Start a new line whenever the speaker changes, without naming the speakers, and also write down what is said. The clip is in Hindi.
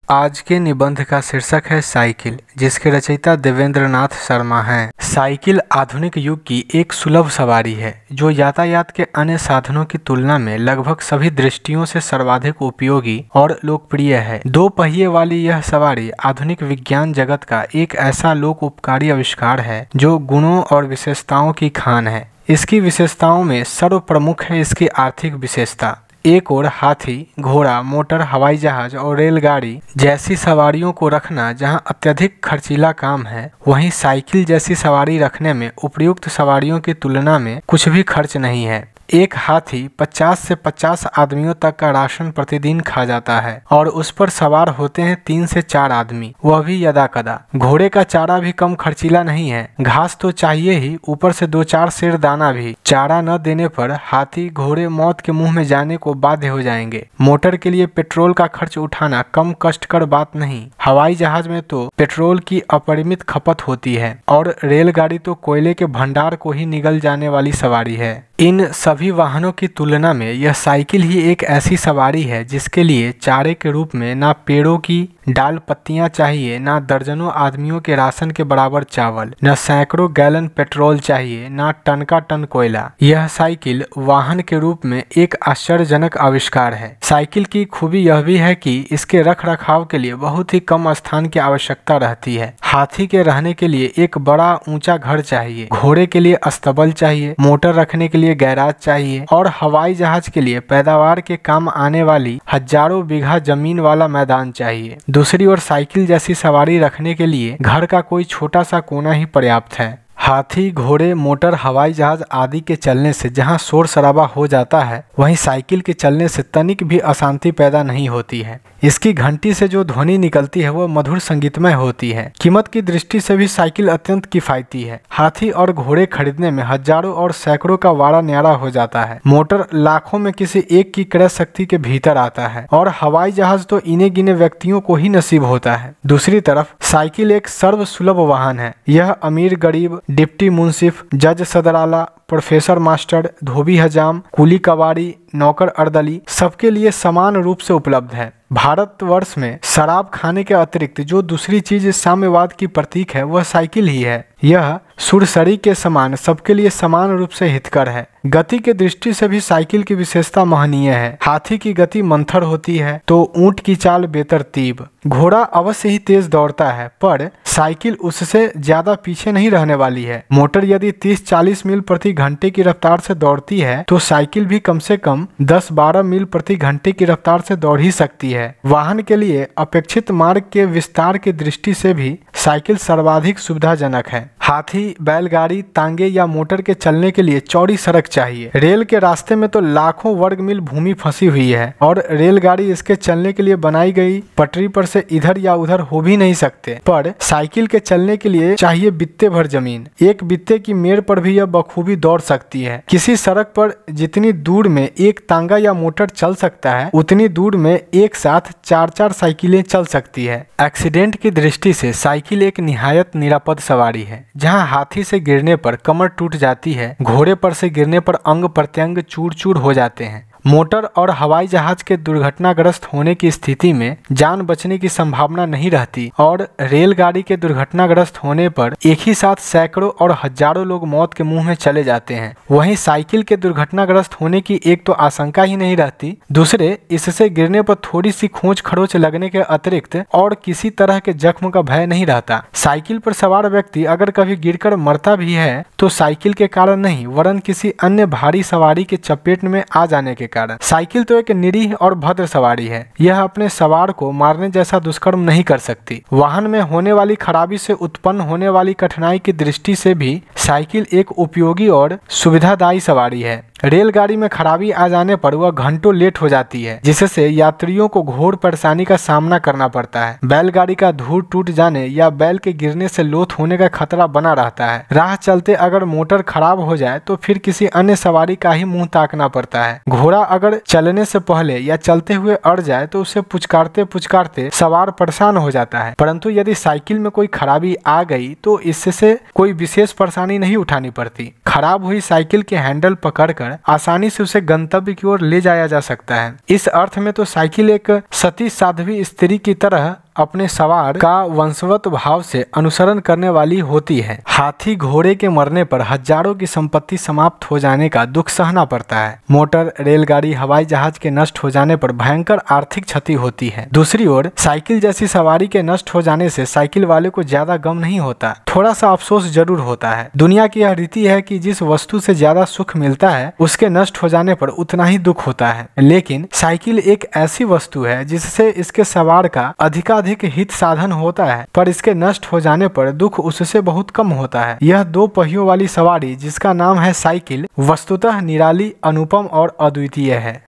आज के निबंध का शीर्षक है साइकिल, जिसके रचयिता देवेंद्र नाथ शर्मा हैं। साइकिल आधुनिक युग की एक सुलभ सवारी है जो यातायात के अन्य साधनों की तुलना में लगभग सभी दृष्टियों से सर्वाधिक उपयोगी और लोकप्रिय है। दो पहिए वाली यह सवारी आधुनिक विज्ञान जगत का एक ऐसा लोक उपकारी आविष्कार है जो गुणों और विशेषताओं की खान है। इसकी विशेषताओं में सर्वप्रमुख है इसकी आर्थिक विशेषता। एक ओर हाथी, घोड़ा, मोटर, हवाई जहाज और रेलगाड़ी जैसी सवारियों को रखना जहां अत्यधिक खर्चीला काम है, वहीं साइकिल जैसी सवारी रखने में उपयुक्त सवारियों की तुलना में कुछ भी खर्च नहीं है। एक हाथी 50 से 50 आदमियों तक का राशन प्रतिदिन खा जाता है और उस पर सवार होते हैं 3 से 4 आदमी, वह भी यदाकदा। घोड़े का चारा भी कम खर्चीला नहीं है, घास तो चाहिए ही, ऊपर से 2-4 सेर दाना भी। चारा न देने पर हाथी घोड़े मौत के मुंह में जाने को बाध्य हो जाएंगे। मोटर के लिए पेट्रोल का खर्च उठाना कम कष्टकर बात नहीं। हवाई जहाज में तो पेट्रोल की अपरिमित खपत होती है और रेलगाड़ी तो कोयले के भंडार को ही निगल जाने वाली सवारी है। इन सभी वाहनों की तुलना में यह साइकिल ही एक ऐसी सवारी है जिसके लिए चारे के रूप में ना पेड़ों की डाल पत्तियां चाहिए, ना दर्जनों आदमियों के राशन के बराबर चावल, न सैकड़ों गैलन पेट्रोल चाहिए, ना टन का टन कोयला। यह साइकिल वाहन के रूप में एक आश्चर्यजनक आविष्कार है। साइकिल की खूबी यह भी है कि इसके रख रखाव के लिए बहुत ही कम स्थान की आवश्यकता रहती है। हाथी के रहने के लिए एक बड़ा ऊंचा घर चाहिए, घोड़े के लिए अस्तबल चाहिए, मोटर रखने के लिए गैराज चाहिए और हवाई जहाज के लिए पैदावार के काम आने वाली हजारों बीघा जमीन वाला मैदान चाहिए। दूसरी ओर साइकिल जैसी सवारी रखने के लिए घर का कोई छोटा सा कोना ही पर्याप्त है। हाथी, घोड़े, मोटर, हवाई जहाज आदि के चलने से जहां शोर शराबा हो जाता है, वहीं साइकिल के चलने से तनिक भी अशांति पैदा नहीं होती है। इसकी घंटी से जो ध्वनि निकलती है वह मधुर संगीतमय होती है। कीमत की दृष्टि से भी साइकिल अत्यंत किफायती है। हाथी और घोड़े खरीदने में हजारों और सैकड़ों का वाड़ा न्यारा हो जाता है। मोटर लाखों में किसी एक की क्रय शक्ति के भीतर आता है और हवाई जहाज तो इन्हें गिने व्यक्तियों को ही नसीब होता है। दूसरी तरफ साइकिल एक सर्वसुलभ वाहन है। यह अमीर, गरीब, डिप्टी मुंसिफ, जज सदराला, प्रोफेसर मास्टर, धोबी हजाम, कुली कबाड़ी, नौकर अर्दली सबके लिए समान रूप से उपलब्ध है। भारतवर्ष में शराब खाने के अतिरिक्त जो दूसरी चीज साम्यवाद की प्रतीक है वह साइकिल ही है। यह सुरसरी के समान सबके लिए समान रूप से हितकर है। गति के दृष्टि से भी साइकिल की विशेषता महनीय है। हाथी की गति मंथर होती है तो ऊंट की चाल बेतरतीब। घोड़ा अवश्य ही तेज दौड़ता है पर साइकिल उससे ज्यादा पीछे नहीं रहने वाली है। मोटर यदि 30-40 मील प्रति घंटे की रफ्तार से दौड़ती है तो साइकिल भी कम से कम 10-12 मील प्रति घंटे की रफ्तार से दौड़ ही सकती है। वाहन के लिए अपेक्षित मार्ग के विस्तार की दृष्टि से भी साइकिल सर्वाधिक सुविधाजनक है। हाथी, बैलगाड़ी, तांगे या मोटर के चलने के लिए चौड़ी सड़क चाहिए। रेल के रास्ते में तो लाखों वर्ग मील भूमि फंसी हुई है और रेलगाड़ी इसके चलने के लिए बनाई गई पटरी पर से इधर या उधर हो भी नहीं सकते। पर साइकिल के चलने के लिए चाहिए बित्ते भर जमीन। एक बित्ते की मेड़ पर भी यह बखूबी दौड़ सकती है। किसी सड़क पर जितनी दूर में एक तांगा या मोटर चल सकता है उतनी दूर में एक साथ 4-4 साइकिलें चल सकती है। एक्सीडेंट की दृष्टि से साइकिल एक निहायत निरापद सवारी है। जहां हाथी से गिरने पर कमर टूट जाती है, घोड़े पर से गिरने पर अंग प्रत्यंग चूर चूर हो जाते हैं। मोटर और हवाई जहाज के दुर्घटनाग्रस्त होने की स्थिति में जान बचने की संभावना नहीं रहती और रेलगाड़ी के दुर्घटनाग्रस्त होने पर एक ही साथ सैकड़ों और हजारों लोग मौत के मुंह में चले जाते हैं। वहीं साइकिल के दुर्घटनाग्रस्त होने की एक तो आशंका ही नहीं रहती, दूसरे इससे गिरने पर थोड़ी सी खोंच खरोच लगने के अतिरिक्त और किसी तरह के जख्म का भय नहीं रहता। साइकिल पर सवार व्यक्ति अगर कभी गिरकर मरता भी है तो साइकिल के कारण नहीं वरन किसी अन्य भारी सवारी के चपेट में आ जाने के कारण। साइकिल तो एक निरीह और भद्र सवारी है। यह अपने सवार को मारने जैसा दुष्कर्म नहीं कर सकती। वाहन में होने वाली खराबी से उत्पन्न होने वाली कठिनाई की दृष्टि से भी साइकिल एक उपयोगी और सुविधादायी सवारी है। रेलगाड़ी में खराबी आ जाने पर वह घंटों लेट हो जाती है, जिससे यात्रियों को घोर परेशानी का सामना करना पड़ता है। बैलगाड़ी का धूर टूट जाने या बैल के गिरने से लोथ होने का खतरा बना रहता है। राह चलते अगर मोटर खराब हो जाए तो फिर किसी अन्य सवारी का ही मुंह ताकना पड़ता है। घोड़ा अगर चलने से पहले या चलते हुए अड़ जाए तो उसे पुचकारते पुचकारते सवार परेशान हो जाता है। परंतु यदि साइकिल में कोई खराबी आ गई तो इससे कोई विशेष परेशानी नहीं उठानी पड़ती। खराब हुई साइकिल के हैंडल पकड़कर आसानी से उसे गंतव्य की ओर ले जाया जा सकता है। इस अर्थ में तो साइकिल एक सती साध्वी स्त्री की तरह अपने सवार का वंशवत भाव से अनुसरण करने वाली होती है। हाथी घोड़े के मरने पर हजारों की संपत्ति समाप्त हो जाने का दुख सहना पड़ता है। मोटर, रेलगाड़ी, हवाई जहाज के नष्ट हो जाने पर भयंकर आर्थिक क्षति होती है। दूसरी ओर साइकिल जैसी सवारी के नष्ट हो जाने से साइकिल वाले को ज्यादा गम नहीं होता, थोड़ा सा अफसोस जरूर होता है। दुनिया की यह रीति है कि जिस वस्तु से ज्यादा सुख मिलता है उसके नष्ट हो जाने पर उतना ही दुख होता है। लेकिन साइकिल एक ऐसी वस्तु है जिससे इसके सवार का अधिकाधिक हित साधन होता है, पर इसके नष्ट हो जाने पर दुख उससे बहुत कम होता है। यह दो पहियों वाली सवारी जिसका नाम है साइकिल वस्तुतः निराली, अनुपम और अद्वितीय है।